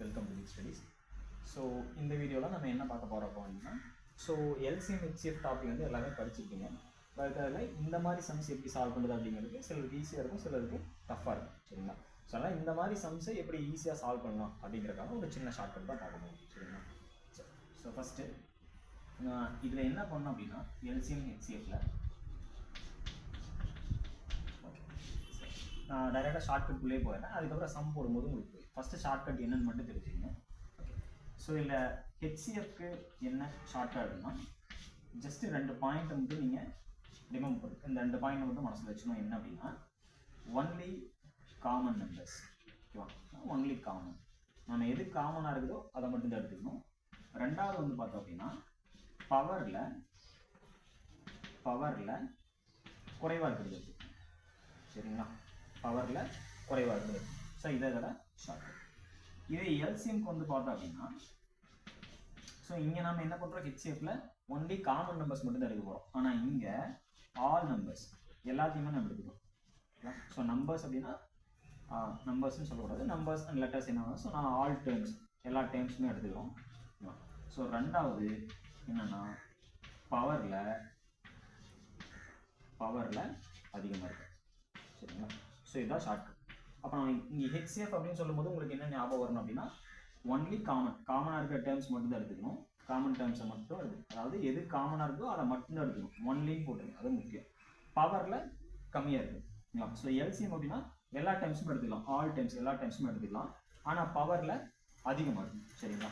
Welcome to studies. So இந்த வீடியோவில் நம்ம என்ன பார்க்க போகிறோம் அப்படின்னா, ஸோ எல்சிஎம் ஹெச்சிஎஃப் டாபிக் வந்து எல்லாமே படிச்சிருக்கீங்க. பட் அதில் இந்த மாதிரி சம்ஸ் எப்படி சால்வ் பண்ணுறது அப்படிங்கிறது சிலருக்கு ஈஸியாக இருக்கும், சிலருக்கு டஃப்பாக இருக்கும். சரிங்களா? ஸோ அதனால் இந்த மாதிரி சம்ஸை எப்படி ஈஸியாக சால்வ் பண்ணலாம் அப்படிங்கிறக்காக ஒரு சின்ன ஷார்ட்கட் தான் பார்க்க போகிறோம். சரிங்களா? சரி. ஸோ ஃபஸ்ட்டு இதில் என்ன பண்ணோம் அப்படின்னா, எல்சிஎம் ஹெச்சிஎஃப்ல நான் டைரெக்டாக ஷார்ட்கட்குள்ளே போயிடுறேன். அதுக்கப்புறம் சம் போடும்போது உங்களுக்கு ஃபஸ்ட்டு ஷார்ட்கட் என்னன்னு மட்டும் தெரிஞ்சுக்கங்க. ஓகே. ஸோ இதில் ஹெச்சிஎஃப்க்கு என்ன ஷார்ட்கட்னா, ஜஸ்ட்டு 2 பாயிண்ட்டை மட்டும் நீங்கள் ரிமெம்பர் பண்ணு. இந்த 2 பாயிண்ட் மட்டும் மனசில் வச்சுக்கணும். என்ன அப்படின்னா, ஒன்லி காமன் நம்பர்ஸ். ஓகேவா? Only common. நம்ம எது காமனாக இருக்குதோ அதை மட்டும் தான் எடுத்துக்கணும். ரெண்டாவது வந்து பார்த்தோம் அப்படின்னா, பவரில் குறைவாக இருக்கிறது. சரிங்களா? பவரில் குறைவாக இருக்குது. ஸோ இதோட ஷார்ட்கட். இதே எல்சிஎம்க்கு வந்து பார்த்தோம் அப்படின்னா, ஸோ இங்கே நம்ம என்ன பண்ணுறோம், ஹெச்சிஎஃப்ல ஒன்லி காமன் நம்பர்ஸ் மட்டும் தான் எடுக்க போகிறோம். ஆனால் இங்கே ஆல் நம்பர்ஸ் எல்லாத்தையுமே நம்ம எடுத்துக்கிறோம். ஸோ நம்பர்ஸ் அப்படின்னா நம்பர்ஸ்ன்னு சொல்லக்கூடாது, நம்பர்ஸ் அண்ட் லெட்டர்ஸ் என்ன. ஸோ நான் ஆல் டேர்ம்ஸ் எல்லா டேர்ம்ஸுமே எடுத்துக்கிறோம். ஸோ ரெண்டாவது என்னென்னா, பவரில் அதிகமாக இருக்குது. சரிங்களா? ஸோ இதுதான் ஷார்ட்கட். அப்போ நான் இங்கே ஹெச்சிஎஃப் அப்படின்னு சொல்லும்போது உங்களுக்கு என்ன ஞாபகம் வரணும் அப்படின்னா, ஒன்லி காமனாக இருக்கிற டேர்ம்ஸ் மட்டும் தான் எடுத்துக்கணும். காமன் டேர்ம்ஸை மட்டும் எடுக்கணும். அதாவது எது காமனாக இருக்கோ அதை மட்டும் தான் எடுத்துக்கணும். ஒன்லின்னு போட்டுருங்க, அது முக்கியம். பவரில் கம்மியாக இருக்குது. ஸோ எல்சிஎம் அப்படின்னா எல்லா டைம்ஸும் எடுத்துக்கலாம், ஆல் டைம்ஸ் எல்லா டைம்ஸும் எடுத்துக்கலாம். ஆனால் பவரில் அதிகமாக இருக்கும். சரிங்களா?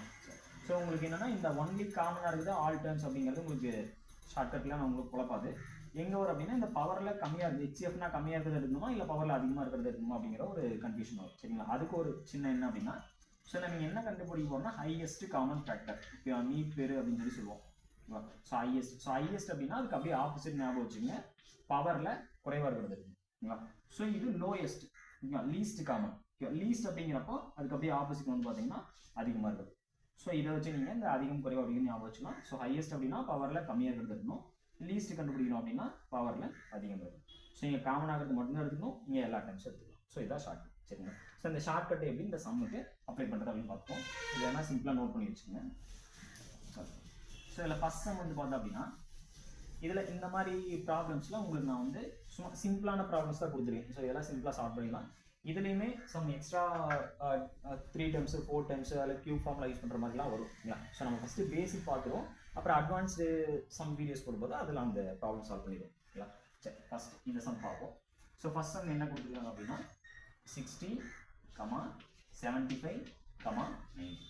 ஸோ உங்களுக்கு என்னென்னா, இந்த ஒன்லி காமனாக இருக்குது ஆல் டைம்ஸ் அப்படிங்கிறது உங்களுக்கு ஷார்ட்கட்லாம் நான் உங்களுக்கு குழப்பாது. எங்கே வரும் அப்படின்னா, இந்த பவரில் கம்மியாக இருக்குது, ஹெச்சிஎஃப்னா கம்மியாக இருக்கிறது எடுக்கணுமா இல்லை பவரில் அதிகமாக இருக்கிறது எடுக்கணுமா அப்படிங்கிற ஒரு கன்ஃபியூஷன் வரும். சரிங்களா? அதுக்கு ஒரு சின்ன என்ன அப்படின்னா, ஸோ நம்ம என்ன கண்டுபிடிக்க போகிறோம்னா, ஹையஸ்ட் காமன் ஃபேக்டர். இப்போ மீட் பேர் அப்படின்னு சொல்லி சொல்லுவோம். ஸோ ஹையஸ்ட் அப்படின்னா அதுக்கு அப்படியே ஆப்போசிட் ஞாபகம் வச்சுங்க, பவரில் குறைவாக இருக்கிறது இருக்குங்களா. ஸோ இது லோயஸ்ட், லீஸ்ட் காமன். லீஸ்ட் அப்படிங்கிறப்போ அதுக்கு அப்படியே ஆப்போசிட் வந்து பார்த்தீங்கன்னா அதிகமாக இருக்குது. ஸோ இதை வச்சு நீங்கள் இந்த அதிகம் குறைவாக அப்படின்னு ஞாபகம் வச்சுக்கலாம். ஸோ ஹையஸ்ட் அப்படின்னா பவரில் கம்மியாக இருக்கிறது இருக்கணும், லீஸ்ட் கண்டுபிடிக்கணும் அப்படின்னா பவரில் அதிகம் இருக்கும். ஸோ இங்கே காமன் ஆகிறது மட்டும்தான் எடுத்துக்கணும், இங்கே எல்லா டைம்ஸும் எடுத்துக்கலாம். ஸோ இதான் ஷார்ட்கட். சரிங்களா? ஸோ இந்த ஷார்ட்கட் எப்படி இந்த சம்முக்கு அப்ளை பண்ணுறது அப்படின்னு பார்த்தோம். இது வேணால் சிம்பிளாக நோட் பண்ணி வச்சுக்கோங்க. ஸோ இதில் ஃபஸ்ட் சம் வந்து பார்த்தோம் அப்படின்னா, இதில் இந்த மாதிரி ப்ராப்ளம்ஸ்லாம் உங்களுக்கு நான் வந்து சும்மா சிம்பிளான ப்ராப்ளம்ஸ் தான் கொடுத்துருக்கேன். ஸோ இதெல்லாம் சிம்பிளாக சால்வ் பண்ணிடலாம். இதுலேயுமே சம் எக்ஸ்ட்ரா 3 டைம்ஸு 4 டைம்ஸு அதில் கியூப் ஃபார்மில் யூஸ் பண்ணுற மாதிரிலாம் வரும். இல்லையா? ஸோ நம்ம ஃபஸ்ட்டு பேசிக் பார்த்துருவோம், அப்புறம் அட்வான்ஸ்டு சம் வீடியோஸ் போடும்போது அதில் அந்த ப்ராப்ளம் சால்வ் பண்ணிடுவோம். இல்லையா? சரி, ஃபஸ்ட் இந்த சம் பார்ப்போம். ஸோ ஃபஸ்ட் சம் என்ன கொடுத்துருக்காங்க அப்படின்னா, 60, 75, 90.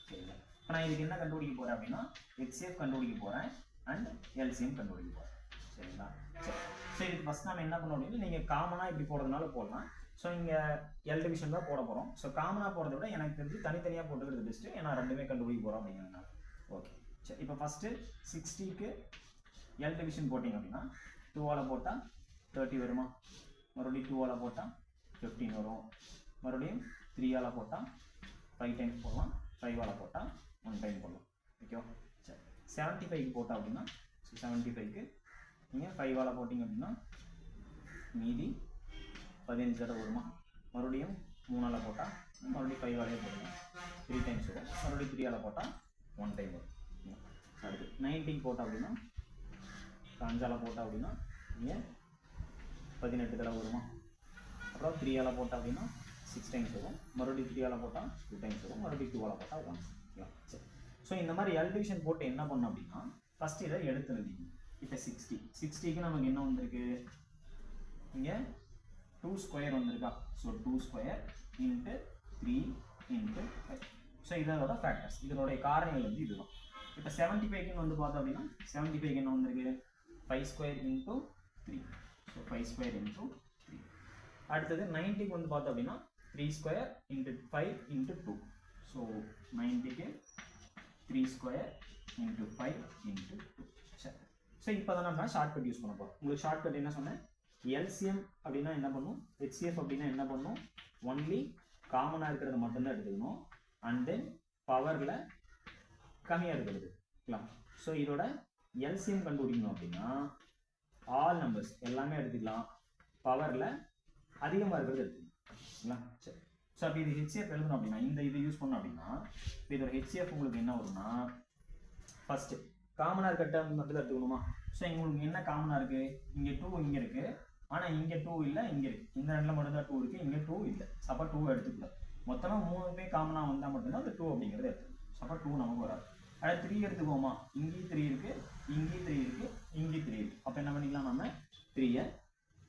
சரிங்களா? இப்போ நான் இதுக்கு என்ன கண்டுபிடிக்க போகிறேன் அப்படின்னா, ஹெச்சிஎஃப் கண்டுபிடிக்க போகிறேன் அண்ட் எல்சிஎம் கண்டுபிடிக்க போகிறேன். சரிங்களா? சரி. ஸோ இதுக்கு ஃபஸ்ட் நம்ம என்ன பண்ணோம் அப்படின்னா, நீங்கள் காமனாக இப்படி போடுறதுனால போடலாம். ஸோ இங்கே எல் டிவிஷன் தான் போட போகிறோம். ஸோ காமனாக போடுறத விட எனக்கு தெரிஞ்சு தனித்தனியாக போட்டுக்கிறது பெஸ்ட்டு, ஏன்னா ரெண்டுமே கண்டுபிடிக்க போகிறோம் அப்படிங்கிறதுனால. ஓகே. சரி, இப்போ ஃபஸ்ட்டு 60க்கு எல் டிவிஷன் போட்டிங்க அப்படின்னா 2ஆல் போட்டால் 30 வருமா, மறுபடியும் 2ஆல் போட்டால் 15 வரும், மறுபடியும் 3ஆல் போட்டால் 5 டைம்ஸ் போடலாம், 5ஆல் போட்டால் 1 டைம் போடலாம். ஓகேவா? சரி, 75க்கு போட்டால் அப்படின்னா, ஸோ 75க்கு நீங்கள் 5ஆல் போட்டிங்க அப்படின்னா மீதி 15 தடவை வருமா, மறுபடியும் 3ஆல் போட்டால் மறுபடியும் 5ஆலே போடுங்க, 3 டைம்ஸ் வரும், மறுபடியும் 3ஆல் போட்டால் 1 டைம் வரும். அடுத்து 90க்கு போட்டால் அப்படின்னா 5ஆல் போட்டால் அப்படின்னா நீங்கள் 18 தடவை வருமா, அப்புறம் 3ஆல் போட்டால் அப்படின்னா 6 டைம்ஸ் வரும், மறுபடியும் 3ஆல் போட்டால் 2 டைம்ஸ் வரும், மறுபடியும் 2ஆல் போட்டால் 1. சரி. ஸோ இந்த மாதிரி எல் டிவிஷன் போட்டு என்ன பண்ணோம் அப்படின்னா, ஃபஸ்ட்டு இதை எடுத்து எழுதிக்கணும். இப்போ 60க்கு நமக்கு என்ன வந்திருக்கு, இங்கே 2 ஸ்கொயர் வந்திருக்கா. So 2 square into 3 into 5. So இதோட ஃபேக்டர்ஸ், இதனுடைய காரணிகள் வந்து இதுதான். இப்போ 75க்கு வந்து பார்த்தோம் அப்படின்னா, 75க்கு என்ன வந்திருக்கு, 5 square into 3. So 5 square into 3. அடுத்தது 90க்கு வந்து பார்த்தோம் அப்படின்னா 3 ஸ்கொயர் இன்ட்டு 5 இன்ட்டு 2. ஸோ 90க்கு 3 ஸ்கொயர் இன்ட்டு 5 இன்ட்டு 2. சரி. ஸோ இப்போ தான் நம்ம ஷார்ட்கட் யூஸ் பண்ண போகிறோம். உங்களுக்கு ஷார்ட்கட் என்ன சொன்னேன், எல்சிஎம் அப்படின்னா என்ன பண்ணும், ஹெச்சிஎஃப் அப்படின்னா என்ன பண்ணும், ஒன்லி காமனாக இருக்கிறத மட்டும்தான் எடுத்துக்கணும், அண்ட் தென் பவரில் கம்மியாக இருக்கிறது. ஸோ இதோட எல்சிஎம் கண்டுபிடிக்கணும் அப்படின்னா ஆல் நம்பர்ஸ் எல்லாமே எடுத்துக்கலாம், பவரில் அதிகமாக இருக்கிறது எடுத்துக்கலாம். சரி. ஸோ அப்போ இது ஹெச்சிஎஃப் எழுதணும் அப்படின்னா இந்த இது யூஸ் பண்ணோம் அப்படின்னா இப்போ இதோட ஹெச்சிஎஃப் உங்களுக்கு என்ன வரும்னா ஃபர்ஸ்ட் காமனாக இருக்க டேர்ம் மட்டும் தான் எடுத்துக்கணுமா. ஸோ உங்களுக்கு என்ன காமனாக இருக்குது, இங்கே 2 இங்கே இருக்குது, ஆனால் இங்கே 2 இல்லை, இங்கே இருக்குது. இந்த ரெண்டில் மட்டும் தான் 2 இருக்குது, இங்கே 2 இல்லை. அப்போ 2 எடுத்துக்கலாம். மொத்தமாக 3 காமனாக வந்தால் மட்டும்தான் அந்த 2 அப்படிங்கிறது எடுத்துக்கணும். அப்போ 2 நமக்கு வராது. அடுத்து 3 எடுத்துக்கோமா, இங்கேயும் 3 இருக்குது, இங்கேயும் 3 இருக்குது, இங்கேயும் 3 இருக்குது. அப்போ என்ன பண்ணிக்கலாம், நம்ம 3யை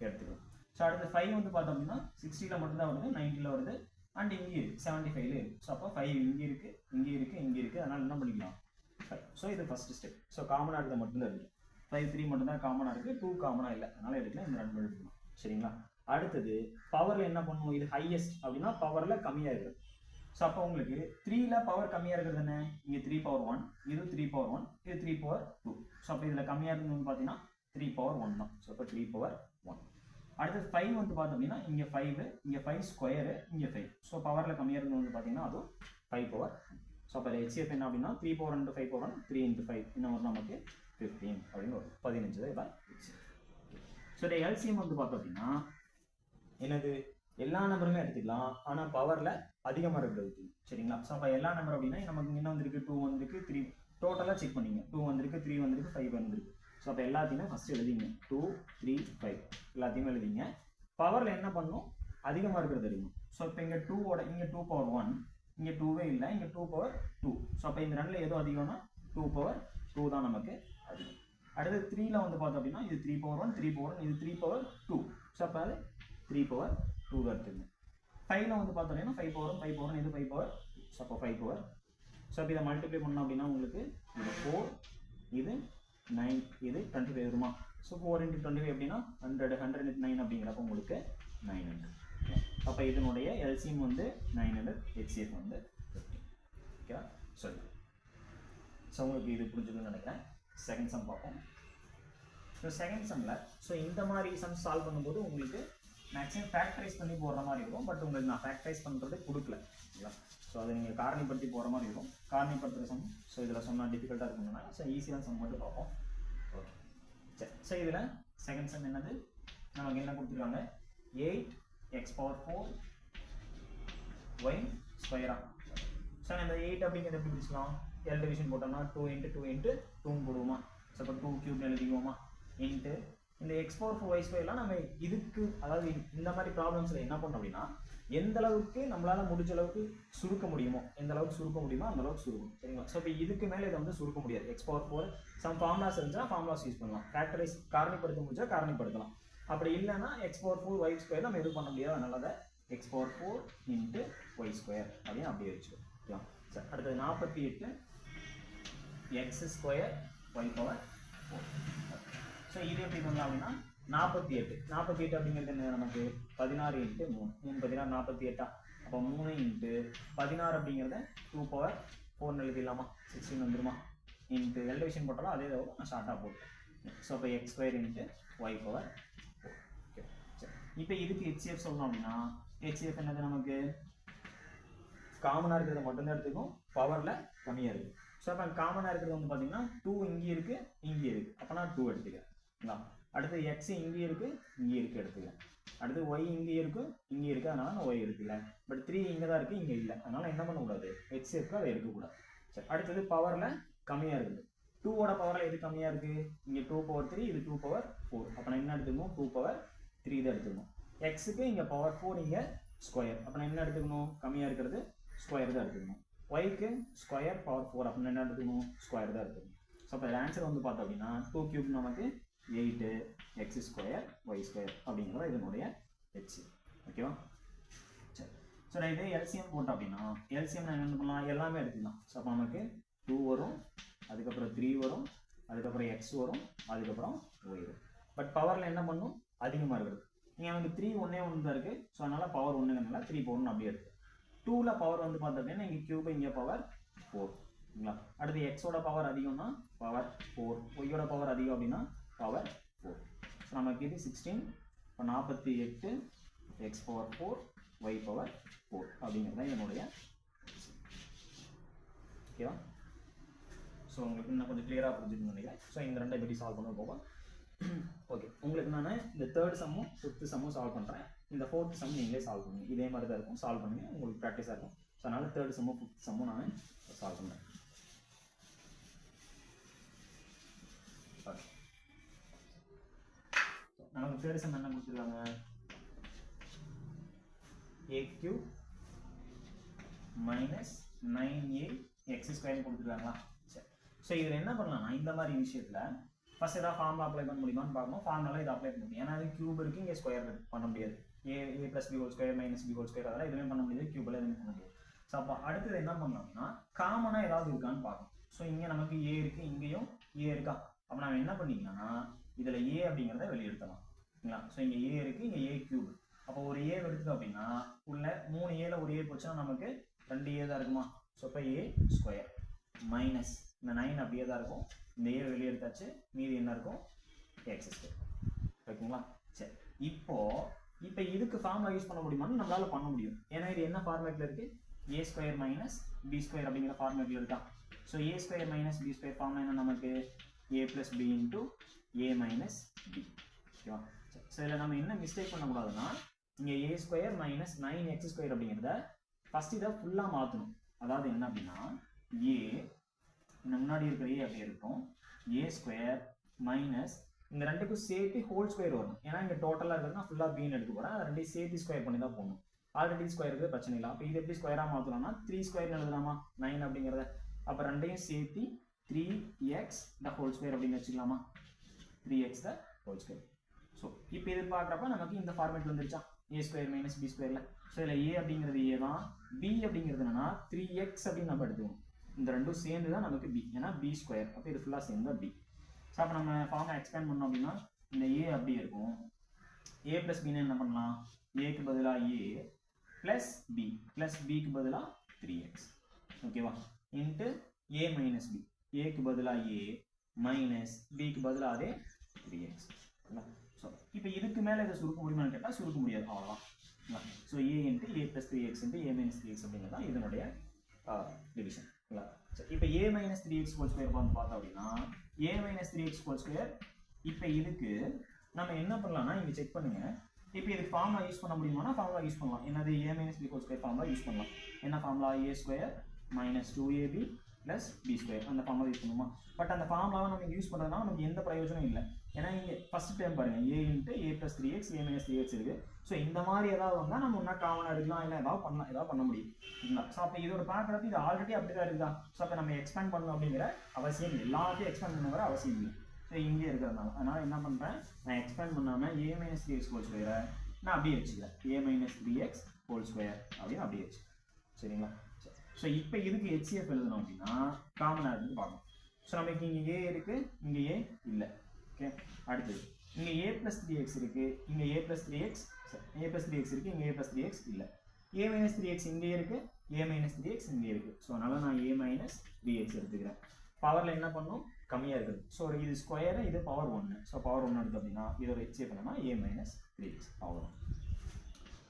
எடுத்துக்கலாம். ஸோ அடுத்து 5 வந்து பார்த்தோம் அப்படின்னா 60ல் மட்டும்தான் வருது, 90ல் வருது, அண்ட் இங்கே இருக்குது 75ல இருக்குது. ஸோ அப்போ 5 இங்கே இருக்குது, இங்கே இருக்குது, இங்கே இருக்குது. அதனால் என்ன பண்ணிக்கலாம் 5. ஸோ இது ஃபர்ஸ்ட் ஸ்டெப். ஸோ காமனாக இருக்கிறத மட்டும்தான் இருக்குது. 5 3 மட்டும்தான் காமனாக இருக்குது, 2 காமனாக இல்லை, அதனால் எடுக்கலாம். இந்த 2 எடுத்துக்கணும். சரிங்களா. அடுத்தது பவரில் என்ன பண்ணணும், இது ஹையஸ்ட் அப்படின்னா பவரில் கம்மியாக இருக்குது. ஸோ அப்போ உங்களுக்கு 3ல பவர் கம்மியாக இருக்கிறது என்ன, இங்கே 3 பவர் 1, இது 3 பவர் 1, இது 3 பவர் 2. ஸோ அப்போ இதில் கம்மியாக இருந்தது பார்த்தீங்கன்னா 3 பவர் 1 தான். ஸோ அப்போ 3 பவர் 1. அடுத்து 5 வந்து பார்த்தோம் அப்படின்னா இங்கே 5, இங்கே 5 ஸ்கொயரு, இங்கே 5. ஸோ பவரில் கம்மியாக இருந்தது வந்து பார்த்தீங்கன்னா அதுவும் 5 பவர். ஸோ அப்போ ஹெச்சிஎஃப் என்ன அப்படின்னா 3 பவர் 2 5 பவர் 1, 3 × 5 இன்னும் ஒரு நமக்கு 15 அப்படின்னு வரும். 15 தான் இதான் ஹெச்சிஎஃப். ஸோ இந்த எல்சிஎம் வந்து பார்த்தோம் அப்படின்னா என்னது, எல்லா நம்பருமே எடுத்துக்கலாம், ஆனால் பவரில் அதிகமாக இருக்கிறது. சரிங்களா. ஸோ அப்போ எல்லா நம்பர் அப்படின்னா நமக்கு என்ன வந்திருக்கு, 2 வந்திருக்கு, 3 டோட்டலாக செக் பண்ணிங்க, 2 வந்திருக்கு, 3 வந்திருக்கு, 5 வந்திருக்கு. ஸோ அப்போ எல்லாத்தையுமே ஃபஸ்ட்டு எழுதிங்க, 2 3 5 எல்லாத்தையுமே எழுதிங்க. பவரில் என்ன பண்ணணும், அதிகமாக இருக்கிறது எடுக்கணும். ஸோ இப்போ இங்கே 2ஓட இங்கே 2 பவர் 1, இங்கே 2வே இல்லை, இங்கே 2 பவர் 2. ஸோ அப்போ இந்த ரெண்டில் எதுவும் அதிகம்னா 2 பவர் 2 தான் நமக்கு அதிகம். அடுத்து 3ல வந்து பார்த்தோம் அப்படின்னா இது 3 பவர் 1, 3 பவர் 1, இது 3 பவர் 2. ஸோ அப்போ அது 3 பவர் 2 தான் எடுத்துங்க. 5ல வந்து பார்த்தோம் அப்படின்னா 5 பவர் 1, 5 பவர் 1, இது 5 பவர். ஸோ அப்போ 5 பவர். ஸோ அப்போ இதை மல்டிப்ளை பண்ணோம் அப்படின்னா உங்களுக்கு இது 4, இது 9, இது 25 வருமா. ஸோ 4 × 25 எப்படின்னா 100, 100 × 9 அப்படிங்கிறப்ப உங்களுக்கு 900. அப்போ இதனுடைய எல்சிஎம் வந்து 900, ஹெச்சிஎஃப் வந்து 50. ஓகேவா. சரி. ஸோ உங்களுக்கு இது புரிஞ்சுதுன்னு நினைக்கிறேன். செகண்ட் சம் பார்ப்போம். ஸோ செகண்ட் சம்மில் ஸோ இந்த மாதிரி சம் சால்வ் பண்ணும்போது உங்களுக்கு மேக்ஸிமம் ஃபேக்டரைஸ் பண்ணி போடுற மாதிரி இருக்கும். பட் உங்களுக்கு நான் ஃபேக்டரைஸ் பண்ணுறது கொடுக்கல. ஓகேவா. ஸோ அதை நீங்கள் காரணிப்படுத்தி போகிற மாதிரி இருக்கும். காரணிப்படுத்துகிற சம் ஸோ இதில் சொன்னால் டிஃபிகல்ட்டாக இருக்கும்னா ஸோ ஈஸியான சம் மட்டும் பார்ப்போம். ஓகே சரி. ஸோ இதில் செகண்ட் சம் என்னது, நமக்கு என்ன கொடுத்துருக்காங்க, 8x பவர் 4 y ஸ்கொயரா. ஸோ இந்த 8 அப்படிங்கிறது எப்படி பிடிச்சலாம், எல் டிவிஷன் போட்டோம்னா 2 × 2 × 2 போடுவோமா. ஸோ இப்போ 2 கியூப்னு எழுதிக்குவோமா. இன்ட்டு இந்த x பவர் 4 y ஸ்கொயர்லாம் நம்ம இதுக்கு அதாவது இந்த மாதிரி ப்ராப்ளம்ஸில் என்ன பண்ணோம் அப்படின்னா எந்த அளவுக்கு நம்மளால் முடிஞ்ச அளவுக்கு சுருக்க முடியுமோ, எந்த அளவுக்கு சுருக்க முடியுமோ அந்த அளவுக்கு சுருக்கும். சரிங்களா. ஸோ இப்போ இதுக்கு மேலே இதை வந்து சுருக்க முடியாது. x பவர் 4 சம் ஃபார்முலாஸ் இருந்துச்சுன்னா ஃபார்முலாஸ் யூஸ் பண்ணலாம். ஃபேக்டரைஸ் காரணிப்படுத்த முடிஞ்சா காரணிப்படுத்தலாம். அப்படி இல்லைன்னா x பவர் 4 y ஸ்கொயர் நம்ம எதுவும் பண்ண முடியாது. அதனால தான் x பவர் 4 × y ஸ்கொயர் அப்படின்னு அப்படியே வச்சுக்கோம். ஓகேவா. சரி. அடுத்தது 48 x square y power 4. So இது எப்படி பண்ணலாம் அப்படின்னா 48 அப்படிங்கிறது என்ன, நமக்கு 16 × 3 16 48. அப்போ 3 × 16 அப்படிங்கிறத 2 பவர் 4 எழுதிடலாமா. 16 வந்துருமா. இன்ட்டு எல் டிவிஷன் போட்டாலும் அதே தவிர நான் ஷார்ட்டாக போட்டேன். ஸோ இப்போ x square × y power 4. Okay சரி. இப்போ இதுக்கு ஹெச்சிஎஃப் சொல்லணும் அப்படின்னா ஹெச்சிஎஃப் என்னது, நமக்கு காமனாக இருக்கிறத மட்டும்தான் எடுத்துக்கும், பவரில் கம்மியாக இருக்குது. ஸோ அப்போ காமனாக இருக்கிறது வந்து பார்த்தீங்கன்னா 2 இங்கே இருக்குது, இங்கே இருக்குது. அப்போ நான் 2 எடுத்துக்கிறேன். அடுத்து x இங்கே இருக்குது, இங்கே இருக்குது எடுத்துக்கிறேன். அடுத்து y இங்கே இருக்குது, இங்கே இருக்குது, அதனால் நான் y எடுத்துக்கிறேன். பட் 3 இங்கே தான் இருக்குது, இங்கே இல்லை. அதனால் என்ன பண்ணக்கூடாது, ஹெச்சிஎஃப்க்கு அதை எடுக்கக்கூடாது. சரி. அடுத்தது பவரில் கம்மியாக இருக்குது. 2ஓட பவரில் எது கம்மியாக இருக்குது, இங்கே 2 பவர் 3, இது 2 பவர் 4. அப்போ நான் என்ன எடுத்துக்கணும், 2 பவர் 3 தான் எடுத்துக்கணும். எக்ஸுக்கு இங்கே பவர் 4, இங்கே ஸ்கொயர். அப்போ நான் என்ன எடுத்துக்கணும், கம்மியாக இருக்கிறது ஸ்கொயர் தான் எடுத்துக்கணும். ஒய்க்கு ஸ்கொயர் பவர் 4 அப்படின்னு என்ன எடுத்துக்கணும், ஸ்கொயர் தான் எடுத்துக்கணும். ஸோ அப்போ ஆன்சர் வந்து பார்த்தோம் அப்படின்னா 2 கியூப் நமக்கு 8 x ஸ்கொயர் y ஸ்கொயர் அப்படிங்கிறத இதனுடைய ஹெச். ஓகேவா. சரி. ஸோ நான் இதே எல்சிஎம் போட்டோம் அப்படின்னா எல்சிஎம் நான் என்ன பண்ணலாம், எல்லாமே எடுத்துக்கலாம். ஸோ அப்போ நமக்கு 2 வரும், அதுக்கப்புறம் 3 வரும், அதுக்கப்புறம் x வரும், அதுக்கப்புறம் y வரும். பட் பவரில் என்ன பண்ணும், அதிகமாக இருக்குது. நீங்கள் நமக்கு 3 ஒன்றே ஒன்று தான் இருக்குது. ஸோ அதனால் பவர் ஒன்றுங்கிறனால 3 பவர் 1 அப்படியே இருக்குது. 2ல பவர் வந்து பார்த்தோம் அப்படின்னா இங்கே கியூப், இங்கே பவர் 4. ஓகேங்களா. அடுத்து எக்ஸோட பவர் அதிகம்னா பவர் 4, ஒய்யோட பவர் அதிகம் அப்படின்னா பவர் 4. ஸோ நமக்கு இது 16, இப்போ 48 எக்ஸ் பவர் 4 ஒய் பவர் 4 அப்படிங்கிறது தான் என்னுடைய. ஓகேவா. ஸோ உங்களுக்கு இன்னும் கொஞ்சம் கிளியராக புரிஞ்சுக்கணும்னு நினைக்கிறேன். ஸோ இந்த ரெண்டை பற்றி சால்வ் பண்ண போவோம். ஓகே, உங்களுக்கு நான் இந்த தேர்ட் சம்மும் 5th சம்மும் சால்வ் பண்ணுறேன். இந்த ஃபோர்த் சம் நீங்களே சால்வ் பண்ணுங்க. இதே மாதிரி தான் இருக்கும், சால்வ் பண்ணுங்க, உங்களுக்கு ப்ராக்டிஸாக இருக்கும். ஸோ அதனால தேர்ட் சம்மும் ஃபிஃப்த் சம்மும் நான் சால்வ் பண்ணுறேன். நமக்கு தேர்ட் சம் என்ன கொடுத்துருக்காங்க, a³ மைனஸ் 9ax² கொடுத்துருக்காங்களா. சரி, ஸோ இதில் என்ன பண்ணலாம்னா இந்த மாதிரி விஷயத்தில் ஃபர்ஸ்ட் ஏதாவது ஃபார்முலா அப்ளை பண்ண முடியுமான்னு பார்க்கணும். ஃபார்முலாவில் இதை அப்ளை பண்ண முடியும், ஏன்னா அது கியூப் இருக்குது, இங்கே ஸ்கொயர் பண்ண முடியாது. a + b² மைனஸ் b² அதெல்லாம் எதுவுமே பண்ண முடியாது, கியூபில் எதுவுமே பண்ண முடியாது. ஸோ அப்போ அடுத்தது என்ன பண்ணலாம்னா காமனாக ஏதாவது இருக்கான்னு பார்க்கணும். ஸோ இங்கே நமக்கு a இருக்குது, இங்கேயும் a இருக்கா. அப்போ நம்ம என்ன பண்ணிக்கலாம்னா இதில் a அப்படிங்கிறத வெளியெடுத்தலாம். சரிங்களா. ஸோ இங்கே a இருக்குது, இங்கே a³. அப்போ ஒரு a எடுத்துட்டோம் அப்படின்னா உள்ள 3 a ஒரு a போச்சுன்னா நமக்கு 2 a தான் இருக்குமா. ஸோ இப்போ a² மைனஸ் இந்த 9 அப்படியே தான் இருக்கும், இந்த a வெளியே எடுத்தாச்சு, மீதி என்ன இருக்கும் x². ஓகேங்களா. சரி, இப்போ இதுக்கு ஃபார்முலா யூஸ் பண்ண முடியுமான்னு நம்மளால பண்ண முடியும், ஏன்னா இது என்ன ஃபார்மேட்டில் இருக்கு, a² மைனஸ் b² அப்படிங்கிற ஃபார்மேட்டில் இருக்கா. So a² minus b² formula என்ன நமக்கு a + b × a minus b. ஓகேவா. ஸோ இதில் நம்ம என்ன மிஸ்டேக் பண்ணக்கூடாதுன்னா இங்கே a² மைனஸ் 9x² அப்படிங்கிறத ஃபர்ஸ்ட் இதை ஃபுல்லாக மாற்றணும். அதாவது என்ன அப்படின்னா a இந்த முன்னாடி இருக்கிற a அப்படியே இருக்கும், a² மைனஸ் இந்த ரெண்டுக்கும் சேர்த்து ஹோல் ஸ்கொயர் வரும், ஏன்னா இங்கே டோட்டலாக இருக்கிறதுனா ஃபுல்லாக பின்னு எடுக்க போகிறேன், அது ரெண்டையும் சேர்த்து ஸ்கொயர் பண்ணி தான் போகணும். ஆல்ரெடி ஸ்கொயர் இருக்குது, பிரச்சனை இல்லை. அப்போ இது எப்படி ஸ்கொயராக மாற்றலாம்னா 3² எழுதலாமா 9 அப்படிங்கிறத. அப்போ ரெண்டையும் சேர்த்து 3x த ஹோல் ஸ்கொயர் அப்படின்னு வச்சுக்கலாமா, 3x the whole square. So இப்போ இது பார்க்குறப்ப நமக்கு இந்த ஃபார்மேட் வந்துருச்சா, a² மைனஸ் b². ஸோ இதில் a அப்படிங்கிறது a தான், b அப்படிங்கிறது என்னன்னா 3x அப்படின்னு நம்ம எடுத்துக்கணும். இந்த ரெண்டும் சேர்ந்து தான் நமக்கு b, ஏன்னா b². அப்போ இது ஃபுல்லாக சேர்ந்து b. ஸோ அப்போ நம்ம ஃபார்மை எக்ஸ்பேண்ட் பண்ணோம் அப்படின்னா இந்த a அப்படியே இருக்கும், a + b என்ன பண்ணலாம், a க்கு பதிலாக a plus b plus b க்கு பதிலாக 3x. ஓகேவா. Into a minus b, a க்கு பதிலாக a மைனஸ் b க்கு பதிலாக அதே 3x. ஸோ இப்போ இதுக்கு மேலே இதை சுருக்க முடியுமான்னு கேட்டால் சுருக்க முடியாது, அவ்வளோதான். So a into a + 3x into a minus 3x அப்படிங்கிறது தான் இதனுடைய டிவிஷன். இப்போ a மைனஸ் 3x² வந்து பார்த்தோம் அப்படின்னா a மைனஸ் 3x². இப்போ இதுக்கு நம்ம என்ன பண்ணலாம்னா இங்கே செக் பண்ணுங்க, இப்போ இதுக்கு ஃபார்முலா யூஸ் பண்ண முடியுமானா ஃபார்முலா யூஸ் பண்ணலாம். என்னது a minus b² formula use பண்ணலாம். என்ன formula, a² minus 2ab plus b², அந்த ஃபார்முலா யூஸ் பண்ணுமா. பட் அந்த ஃபார்முலாவை நம்ம யூஸ் பண்ணுறதுனால நமக்கு எந்த பிரயோஜனம் இல்லை, ஏன்னா இங்கே ஃபர்ஸ்ட் டைம் பாருங்க a into a + 3x a minus 3x இருக்குது. ஸோ இந்த மாதிரி ஏதாவது வந்தால் நம்ம ஒன்றா காமனாக எடுக்கலாம், இல்லை ஏதாவது பண்ண முடியும். சரிங்களா. ஸோ அப்போ இதோட பார்க்குறது இது ஆல்ரெடி அப்படி தான் இருக்குதா. ஸோ அப்போ நம்ம எக்ஸ்பேண்ட் பண்ணணும் அப்படிங்கிற அவசியம் இல்லை, எல்லாத்தையும் எக்ஸ்பேண்ட் பண்ணுங்கிற அவசியம் இல்லை. ஸோ இங்கே இருக்கிறதுனால அதனால் என்ன பண்ணுறேன், நான் எக்ஸ்பேண்ட் பண்ணாமல் a மைனஸ் 3x² நான் அப்படியே வச்சுக்கிறேன், a மைனஸ் 3x² அப்படின்னு அப்படியே வச்சு. சரிங்களா. ஸோ இப்போ இதுக்கு HCF எழுதணும் அப்படின்னா காமனாக இருந்து பார்க்கணும். ஸோ நமக்கு இங்கே a இருக்குது, இங்கே a இல்லை. ஓகே, அடுத்தது இங்கே a + 3x இருக்குது, இங்கே a + 3x இருக்குது, இங்கே a + 3x இல்லை. a மைனஸ் 3x இங்கே இருக்குது, a மைனஸ் 3x இங்கே இருக்குது. ஸோ அதனால் நான் a மைனஸ் 3x எடுத்துக்கிறேன். பவரில் என்ன பண்ணும், கம்மியாக இருக்குது. ஸோ இது ஸ்கொயரு, இது பவர் 1. ஸோ பவர் 1 எடுத்து அப்படின்னா இதோட HCF என்னன்னா a minus 3x power 1.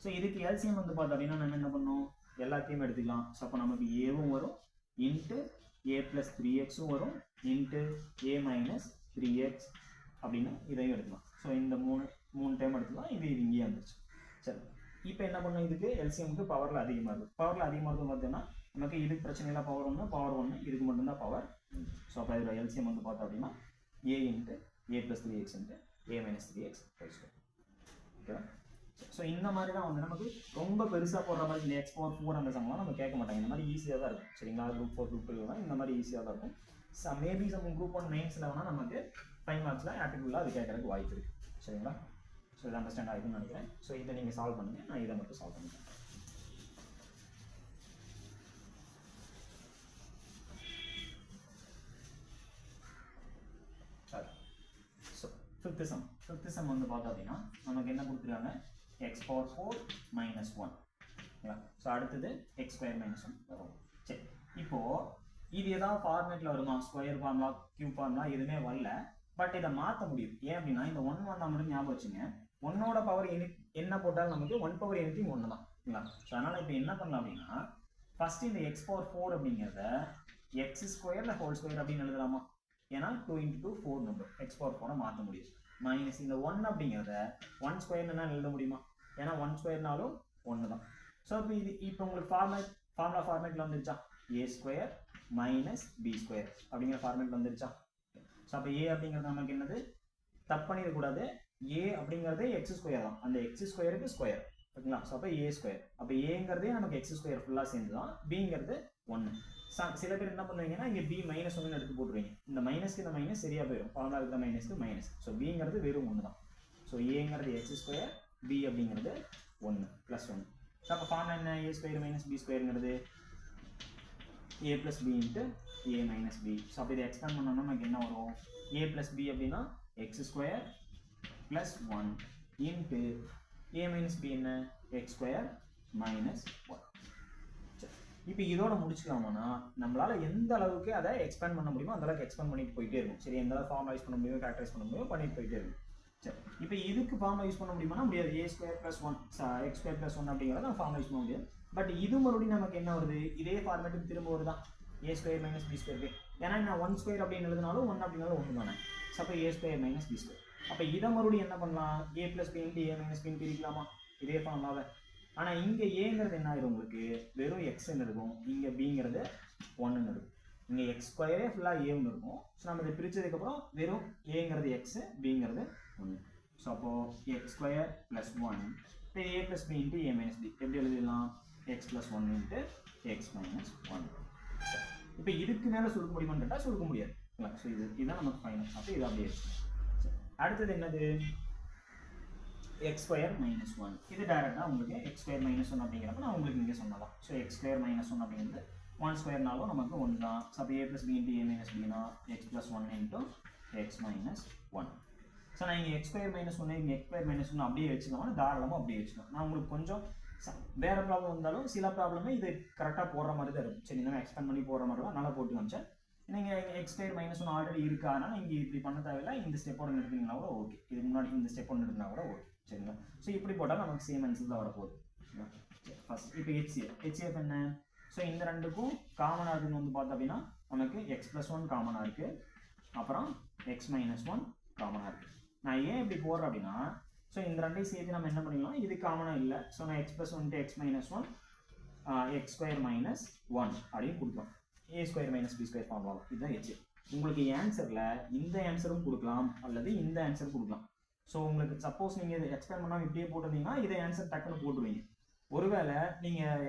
So இதுக்கு LCM வந்து பார்த்தோம் அப்படின்னா நம்ம என்ன பண்ணோம், எல்லாத்தையும் எடுத்துக்கலாம். ஸோ அப்போ நமக்கு ஏவும் வரும், இன்ட்டு a + 3xும் வரும், இன்ட்டு a மைனஸ் 3x அப்படின்னு இதையும் எடுக்கலாம். ஸோ இந்த மூணு டைம் எடுத்துக்கலாம், இது இங்கேயே வந்துருச்சு. சரி, இப்போ என்ன பண்ணோம், இதுக்கு எல்சிஎம்க்கு பவரில் அதிகமாக இருக்குது. பவரில் அதிகமாக இருக்கும் பார்த்தீங்கன்னா நமக்கு இதுக்கு பிரச்சனை இல்லை, பவர் 1, இதுக்கு மட்டும்தான் பவர். ஸோ அப்போ இதில் எல்சிஎம் வந்து பார்த்தோம் அப்படின்னா a into a + 3x into a minus 3x +2. ஓகேவா. ஸோ இந்த மாதிரி தான் வந்து நமக்கு ரொம்ப பெருசாக போடுற மாதிரி இந்த x⁴ அந்த சம்லாம் நம்ம கேட்க மாட்டாங்க, இந்த மாதிரி ஈஸியாக தான் இருக்கும். சரிங்களா. குரூப் 4 குரூப் 2 இந்த மாதிரி ஈஸியாக தான் இருக்கும். மேபி குரூப் 1 மெயின்ஸில் வேணால் நமக்கு 5 மார்க்ஸில் ஆப்டிடியூடில் அது கேட்கறதுக்கு வாய்ப்பு இருக்குது. சரிங்களா. ஸோ இதை அண்டர்ஸ்டாண்ட் ஆகிடும்னு நினைக்கிறேன். ஸோ இதை நீங்கள் சால்வ் பண்ணுங்கள், நான் இதை மட்டும் சால்வ் பண்ணுறேன். ஸோ ஃபிஃப்த் சம் வந்து பார்த்தோம் அப்படின்னா நமக்கு என்ன கொடுத்துருக்காங்க, x⁴ - 1. ஸோ அடுத்தது x² - 1 வரும். சரி, இப்போது இது ஏதாவது ஃபார்மேட்டில் வருமா, ஸ்கொயர் ஃபார்முலா, கியூப் ஃபார்முலா எதுவுமே வரல. பட் இதை மாற்ற முடியும். ஏன் அப்படின்னா இந்த 1 வந்தால் மட்டும் ஞாபகம் வச்சுங்க, 1ஓட பவர் என்ன போட்டாலும் நமக்கு 1 பவர் anything 1 தான். சரிங்களா. ஸோ அதனால் இப்போ என்ன பண்ணலாம் அப்படின்னா ஃபஸ்ட்டு இந்த x⁴ அப்படிங்கிறத x² ஹோல் ஸ்கொயர் அப்படின்னு எழுதலாமா, ஏன்னா 2 × 2 4 நம்பர் x⁴ மாற்ற முடியும். மைனஸ் இந்த 1 அப்படிங்கிறத 1² என்ன எழுத முடியுமா, ஏன்னா 1 ஸ்கொயர்னாலும் 1 தான். ஸோ இப்போ உங்களுக்கு ஃபார்முலா ஃபார்மேட்டில் வந்துருச்சா, ஏ ஸ்கொயர் மைனஸ் பி ஸ்கொயர் அப்படிங்கிற ஃபார்மேட் வந்துருச்சா. ஸோ அப்போ ஏ அப்படிங்கிறது நமக்கு என்னது, தப்பு பண்ணிடக்கூடாது, ஏ அப்படிங்கிறது எக்ஸ் ஸ்கொயர் தான், அந்த எக்ஸ் ஸ்கொயருக்கு ஸ்கொயர் ஓகேங்களா. ஸோ அப்போ ஏ ஸ்கொயர், அப்போ ஏங்கிறதே நமக்கு எக்ஸ் ஸ்கொயர் ஃபுல்லாக சேர்ந்து தான், பிங்கிறது 1. சில பேர் என்ன பண்ணுவீங்கன்னா இங்கே பி மைனஸ் 1 எடுத்து போட்டுருவீங்க, இந்த மைனஸ்க்கு இந்த மைனஸ் சரியாக போயிடும், ஃபார்முலா இருக்கிற மைனஸ்க்கு மைனஸ். ஸோ பிங்கிறது வெறும் 1 தான். ஸோ ஏங்கிறது எக்ஸ் ஸ்கொயர், பி அப்படிங்கிறது 1 + 1. ஸோ அப்போ ஃபார்முலா என்ன, ஏ ஸ்கொயர் மைனஸ் பி ஸ்கொயருங்கிறது a plus b into a minus b. So அப்போ இதை எக்ஸ்பேண்ட் பண்ணோம்னா நமக்கு என்ன வரும், a plus b அப்படின்னா x square plus 1 into a minus b என்ன, x ஸ்கொயர் மைனஸ் 1. இப்போ இதோட முடிச்சுக்கலாமான்னா நம்மளால எந்த அளவுக்கு அதை எக்ஸ்பேண்ட் பண்ண முடியுமோ அந்த அளவுக்கு எக்ஸ்பேண்ட் பண்ணிட்டு போயிட்டே இருக்கும். சரி, எந்த அளவுக்கு ஃபார்மலைஸ் பண்ண முடியுமோ ஃபேக்டரைஸ் பண்ண முடியுமோ பண்ணிட்டு போயிட்டே இருக்கும். சரி, இப்போ இதுக்கு ஃபார்முலா யூஸ் பண்ண முடியுமானா முடியாது. a square plus 1 x square plus 1 அப்படிங்கிறத நம்ம ஃபார்முலா யூஸ் பண்ண முடியாது. பட் இது மறுபடியும் நமக்கு என்ன வருது, இதே ஃபார்மேட்டுக்கு திரும்ப வருதான், a square minus b square. ஏன்னா நான் 1 ஸ்கொயர் அப்படின்னு எழுதினாலும் 1 அப்படின்னாலும் 1 தானே. ஸோ அப்போ a square minus b square. அப்போ இதை மறுபடியும் என்ன பண்ணலாம், a plus b into a minus பின்னு பிரிக்கலாமா, இதே ஃபார்முலாவை. ஆனால் இங்கே ஏங்கிறது என்ன ஆயிரும் உங்களுக்கு, வெறும் எக்ஸ்ன்னு இருக்கும், இங்கே பிங்கிறது 1ன்னு இருக்கும், இங்கே எக்ஸ் ஸ்கொயரே ஃபுல்லாக ஏன்னு இருக்கும். ஸோ நம்ம இதை பிரித்ததுக்கப்புறம் வெறும் ஏங்கிறது எக்ஸு, பிங்கிறது 1. ஸோ அப்போது எக்ஸ் ஸ்கொயர் ப்ளஸ் 1 இப்போ a plus b into a minus b எப்படி எழுதிடலாம், x plus 1 into x minus 1. இப்போ இதுக்கு மேலே சுருக்க முடியுமான்னு கேட்டால் சுருக்க முடியாது. ஸோ இதுதான் நமக்கு ஃபைனல். அப்போ இது அப்படியே அடுத்தது என்னது, எக்ஸ் ஸ்கொயர் மைனஸ் 1. இது டைரெக்டாக உங்களுக்கு எக்ஸ் ஸ்கொயர் மைனஸ் 1 அப்படிங்கிறப்ப நான் உங்களுக்கு இங்கே சொன்னதான். ஸோ எக்ஸ் ஸ்கொயர் மைனஸ் 1 அப்படிங்கிறது 1 ஸ்கொயர்னாலும் நமக்கு 1 தான். ஸோ அப்போ a plus b into a minus பினா x plus 1 into x minus 1. So நான் இங்கே எக்ஸ் ஸ்கொயர் மைனஸ் 1 இங்கே எக்ஸ் ஸ்கொயர் மைனஸ் 1 அப்படியே வச்சுக்கோங்க, தாராளமாக அப்படியே வச்சுக்கோங்க. நான் உங்களுக்கு கொஞ்சம் வேறு ப்ராப்ளம் இருந்தாலும் சில ப்ராப்ளமே இது கரெக்டாக போடுற மாதிரி தான் இருக்கும். சரி, இந்த மாதிரி எக்ஸ்பேண்ட் பண்ணி போடுற மாதிரி தான் நல்லா போட்டு காமிச்சேன். நீங்கள் எக்ஸ் ஸ்கொயர் மைனஸ் 1 ஆல்ரெடி இருக்கா, அதனால் நீங்கள் இப்படி பண்ண தேவையில்லை, இந்த ஸ்டெப்போட நிறுத்திங்கன்னா கூட ஓகே, இதுக்கு முன்னாடி இந்த ஸ்டெப்போட நிறுத்தினா கூட ஓகே. சரிங்களா, ஸோ இப்படி போட்டால் நமக்கு சேம் ஆன்சர் தான் வரப்போகுது. ஃபர்ஸ்ட் இப்போ ஹெச்சிஎஃப் என்ன, ஸோ இந்த ரெண்டுக்கும் காமனாக இருக்குன்னு வந்து பார்த்தோம் அப்படின்னா நமக்கு எக்ஸ் ப்ளஸ் 1 காமனாக இருக்குது, அப்புறம் எக்ஸ் மைனஸ் 1 காமனாக இருக்குது. நான் ஏன் இப்படி போடுறேன் அப்படின்னா, ஸோ இந்த ரெண்டையும் சேர்த்து நம்ம என்ன பண்ணிக்கலாம், இது காமனாக இல்லை, ஸோ நான் x plus 1 x minus 1 x square minus 1 அப்படின்னு கொடுக்கலாம். A square minus b square formula இதுதான் ஹெச். உங்களுக்கு ஆன்சரில் இந்த ஆன்சரும் கொடுக்கலாம் அல்லது இந்த ஆன்சர் கொடுக்கலாம். ஸோ உங்களுக்கு சப்போஸ் நீங்கள் இதை எக்ஸ்பேண்ட் பண்ணாமல் இப்படியே போட்டிருந்தீங்கன்னா இதை ஆன்சர் டக்குன்னு போட்டுருவீங்க. ஒருவேளை நீங்கள்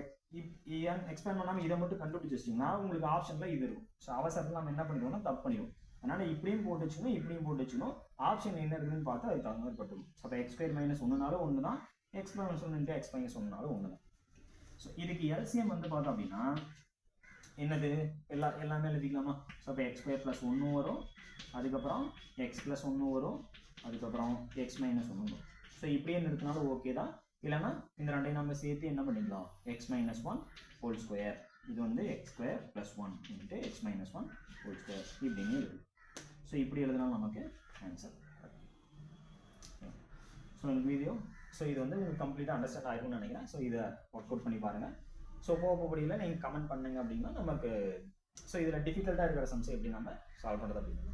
எக்ஸ்பேண்ட் பண்ணாமல் இதை மட்டும் கண்டுபிடிச்சி வச்சிட்டிங்கன்னா உங்களுக்கு ஆப்ஷனில் இது இருக்கும். ஸோ அவசரத்தில் நம்ம என்ன பண்ணிடுவோம்னா தப்பு பண்ணிடுவோம். அதனால் இப்படியும் போட்டு வச்சுக்கணும், இப்படியும் போட்டு வச்சுக்கணும், ஆப்ஷன் என்ன இருக்குதுன்னு பார்த்து அதுக்கு தகுந்த மாதிரி பட்டுரும். ஸோ அப்போ எக்ஸ் ஸ்கொயர் மைனஸ் 1னாலும் 1 தான், x minus 1 into x minus 1னாலும் 1 தான். ஸோ இதுக்கு எல்சிஎம் வந்து பார்த்தோம் அப்படின்னா என்னது, எல்லாமே எழுதிக்கலாமா. ஸோ அப்போ எக்ஸ் ஸ்கொயர் ப்ளஸ் 1 வரும், அதுக்கப்புறம் எக்ஸ் ப்ளஸ் 1 வரும், அதுக்கப்புறம் எக்ஸ் மைனஸ் 1 வரும். ஸோ இப்படியே நிறுத்தினாலும் ஓகே தான். இல்லைனா இந்த ரெண்டையும் நம்ம சேர்த்து என்ன பண்ணிக்கலாம், எக்ஸ் மைனஸ் 1 ஹோல் ஸ்கொயர், இது வந்து X square plus 1 into x minus 1 whole square இப்படின்னு எழுது. ஸோ இப்படி எழுதினாலும் நமக்கு ஆன்சர். ஸோ இந்த வீடியோ இது வந்து உங்களுக்கு கம்ப்ளீட்டாக அண்டர்ஸ்டாண்ட் ஆகிருக்கும்னு நினைக்கிறேன். ஸோ இதை ஒர்க் அவுட் பண்ணி பாருங்கள். ஸோ போகப்படியில் நீங்கள் கமெண்ட் பண்ணுங்க அப்படின்னா நமக்கு இதில் டிஃபிகல்ட்டாக இருக்கிற சம்ஸ் எப்படி நம்ம சால்வ் பண்ணுறது அப்படின்னு